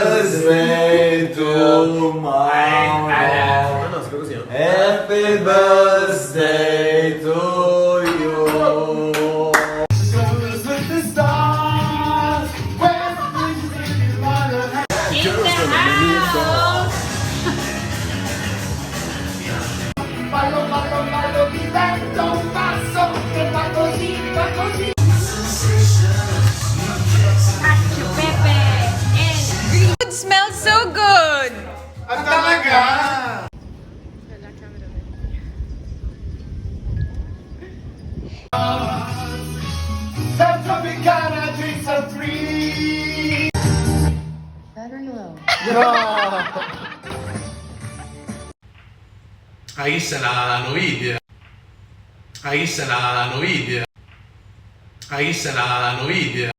birthday to Mama. Happy birthday to you. It smells so good! Ang talaga! Better low. Ahí se la video. Ahí se la video. Ahí se la video.